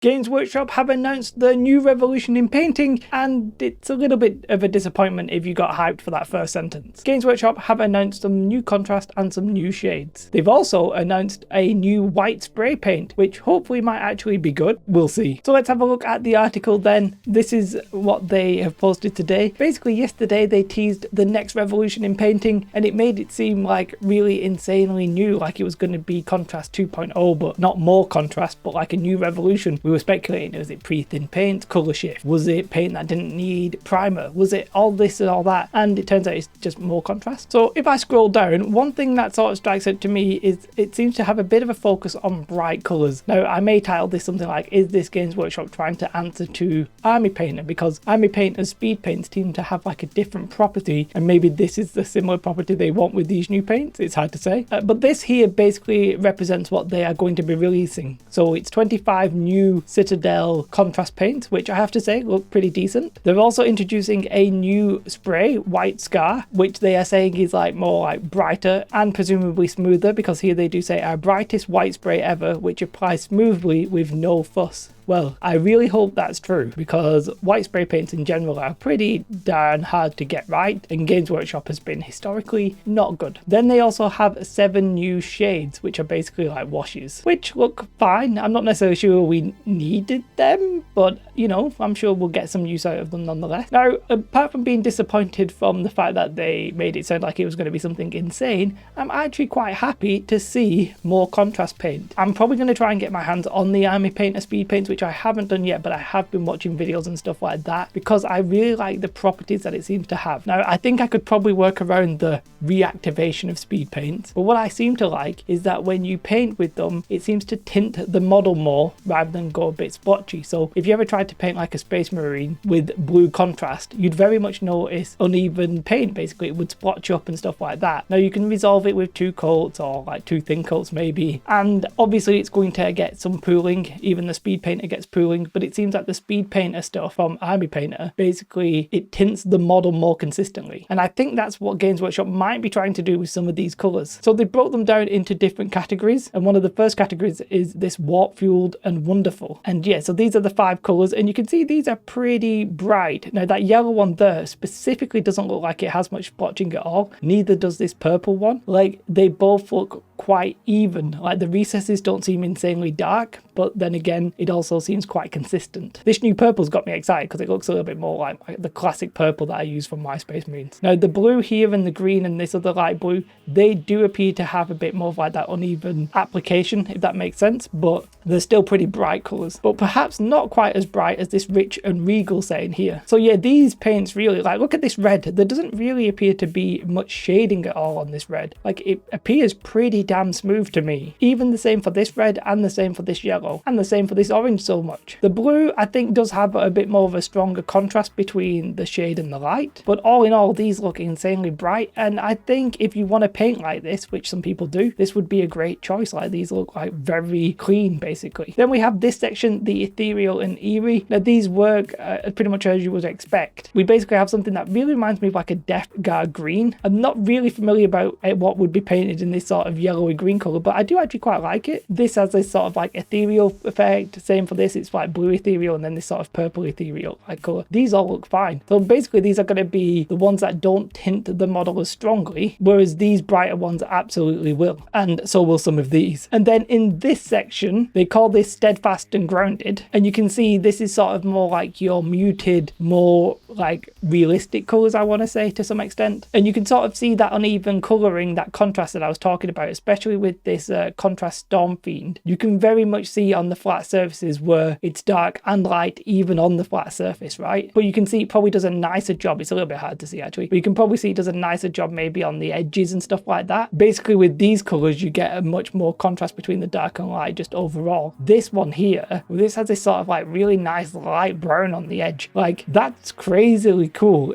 Games Workshop have announced the new revolution in painting, and it's a little bit of a disappointment if you got hyped for that first sentence. Games Workshop have announced some new contrast and some new shades. They've also announced a new white spray paint, which hopefully might actually be good. We'll see. So let's have a look at the article then. This is what they have posted today. Basically, yesterday they teased the next revolution in painting, and it made it seem like really insanely new, like it was going to be Contrast 2.0, but not more contrast, but like a new revolution. We were speculating, was it pre-thin paint, colour shift? Was it paint that didn't need primer? Was it all this and all that? And it turns out it's just more contrast. So if I scroll down, one thing that sort of strikes out to me is it seems to have a bit of a focus on bright colours. Now, I may title this something like, is this Games Workshop trying to answer to Army Painter? Because Army Painter's speed paints seem to have like a different property, and maybe this is the similar property they want with these new paints. It's hard to say. But this here basically represents what they are going to be releasing. So it's 25 new Citadel contrast paints, which I have to say look pretty decent. They're also introducing a new spray, White Scar, which they are saying is like more like brighter and presumably smoother, because here they do say our brightest white spray ever, which applies smoothly with no fuss. Well, I really hope that's true, because white spray paints in general are pretty darn hard to get right, and Games Workshop has been historically not good. Then they also have 7 new shades, which are basically like washes, which look fine. I'm not necessarily sure we needed them, but you know, I'm sure we'll get some use out of them nonetheless. Now, apart from being disappointed from the fact that they made it sound like it was going to be something insane, I'm actually quite happy to see more contrast paint. I'm probably going to try and get my hands on the Army Painter speed paints, which I haven't done yet, but I have been watching videos and stuff like that because I really like the properties that it seems to have. Now, I think I could probably work around the reactivation of speed paints, but what I seem to like is that when you paint with them, it seems to tint the model more rather than go a bit splotchy. So if you ever tried to paint like a Space Marine with blue contrast, you'd very much notice uneven paint. Basically, it would splotch up and stuff like that. Now, you can resolve it with 2 coats or like 2 thin coats maybe, and obviously it's going to get some pooling. Even the speed painter gets pooling, but it seems like the speed painter stuff from Army Painter, basically it tints the model more consistently, and I think that's what Games Workshop might be trying to do with some of these colours. So they broke them down into different categories, and one of the first categories is this warp fueled and wonderful. And yeah, so these are the 5 colours, and you can see these are pretty bright. Now that yellow one there specifically doesn't look like it has much splotching at all, neither does this purple one. Like, they both look quite even. Like, the recesses don't seem insanely dark, but then again, it also seems quite consistent. This new purple's got me excited because it looks a little bit more like the classic purple that I use from my Space Marines. Now, the blue here and the green and this other light blue, they do appear to have a bit more of like that uneven application, if that makes sense, but they're still pretty bright colours, but perhaps not quite as bright as this rich and regal setting here. So yeah, these paints really, like, look at this red. There doesn't really appear to be much shading at all on this red. Like, it appears pretty damn smooth to me. Even the same for this red, and the same for this yellow, and the same for this orange so much. The blue, I think, does have a bit more of a stronger contrast between the shade and the light, but all in all, these look insanely bright, and I think if you want to paint like this, which some people do, this would be a great choice. Like, these look like very clean, basically. Then we have this section, the ethereal and eerie. Now, these work pretty much as you would expect. We basically have something that really reminds me of like a Death Guard green. I'm not really familiar about what would be painted in this sort of yellowy green color, but I do actually quite like it. This has this sort of like ethereal effect. Same for this, it's like blue ethereal and then this sort of purple ethereal like color. These all look fine. So basically these are going to be the ones that don't tint the model as strongly, whereas these brighter ones absolutely will, and so will some of these. And then in this section, they call this steadfast and grounded, and you can see this is sort of more like your muted, more like realistic colors, I want to say, to some extent. And you can sort of see that uneven coloring, that contrast that I was talking about, especially with this contrast storm fiend. You can very much see on the flat surfaces where it's dark and light even on the flat surface, right? But you can see it probably does a nicer job. It's a little bit hard to see actually, but you can probably see it does a nicer job maybe on the edges and stuff like that. Basically with these colors you get a much more contrast between the dark and light just overall. This one here, this has this sort of like really nice light brown on the edge. Like, that's crazily cool.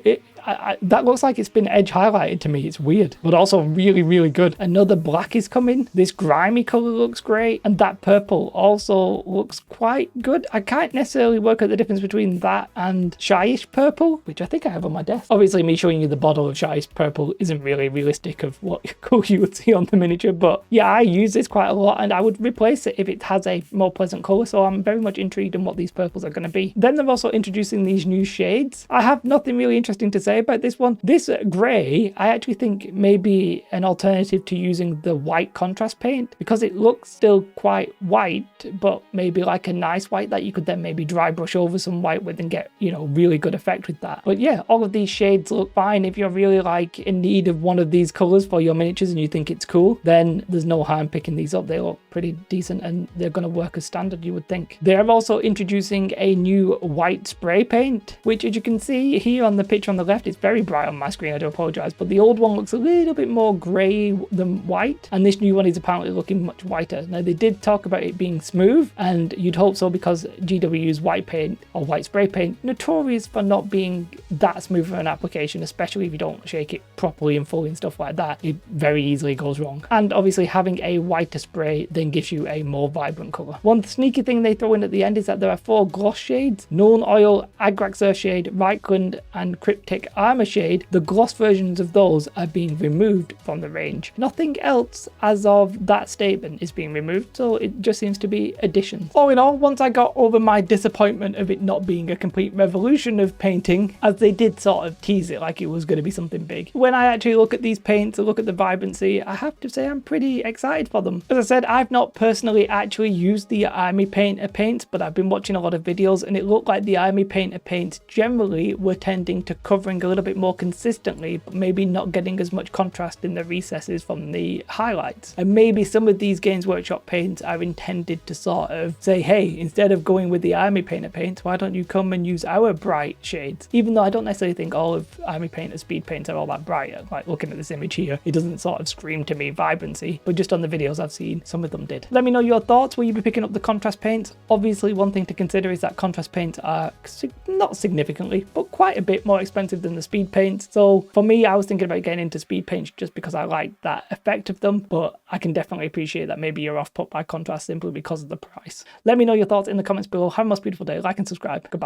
that looks like it's been edge highlighted to me. It's weird, but also really, really good. Another black is coming. This grimy color looks great, and that purple also looks quite good. I can't necessarily work out the difference between that and Shyish purple, which I think I have on my desk. Obviously, me showing you the bottle of Shyish purple isn't really realistic of what color you would see on the miniature, but yeah, I use this quite a lot, and I would replace it if it has a more pleasant color, so I'm very much intrigued in what these purples are going to be. Then they're also introducing these new shades. I have nothing really interesting to say about this one. This grey, I actually think may be an alternative to using the white contrast paint, because it looks still quite white, but maybe like a nice white that you could then maybe dry brush over some white with and get, you know, really good effect with that. But yeah, all of these shades look fine. If you're really like in need of one of these colors for your miniatures and you think it's cool, then there's no harm picking these up. They look pretty decent and they're going to work as standard, you would think. They're also introducing a new white spray paint, which, as you can see here on the picture on the left, it's very bright on my screen, I do apologize, but the old one looks a little bit more grey than white, and this new one is apparently looking much whiter. Now, they did talk about it being smooth, and you'd hope so, because GW's white paint or white spray paint notorious for not being that smooth of an application, especially if you don't shake it properly and fully and stuff like that. It very easily goes wrong. And obviously having a whiter spray then gives you a more vibrant colour. One sneaky thing they throw in at the end is that there are 4 gloss shades: Nuln Oil, Agraxur shade, Reichland and Cryptic Armour shade. The gloss versions of those are being removed from the range. Nothing else as of that statement is being removed, so it just seems to be additions. All in all, once I got over my disappointment of it not being a complete revolution of painting, as they did sort of tease it like it was going to be something big, when I actually look at these paints and look at the vibrancy, I have to say I'm pretty excited for them. As I said, I've not personally actually used the Army Painter paints, but I've been watching a lot of videos and it looked like the Army Painter paints generally were tending to covering a little bit more consistently, but maybe not getting as much contrast in the recesses from the highlights. And maybe some of these Games Workshop paints are intended to sort of say, hey, instead of going with the Army Painter paints, why don't you come and use our bright shades? Even though I don't necessarily think all of Army Painter speed paints are all that bright. Like looking at this image here, it doesn't sort of scream to me vibrancy, but just on the videos I've seen, some of them did. Let me know your thoughts. Will you be picking up the contrast paints? Obviously, one thing to consider is that contrast paints are not significantly, but quite a bit more expensive than the speed paints. So for me, I was thinking about getting into speed paints just because I like that effect of them, but I can definitely appreciate that maybe you're off put by contrast simply because of the price. Let me know your thoughts in the comments below. Have a most beautiful day. Like and subscribe. Goodbye.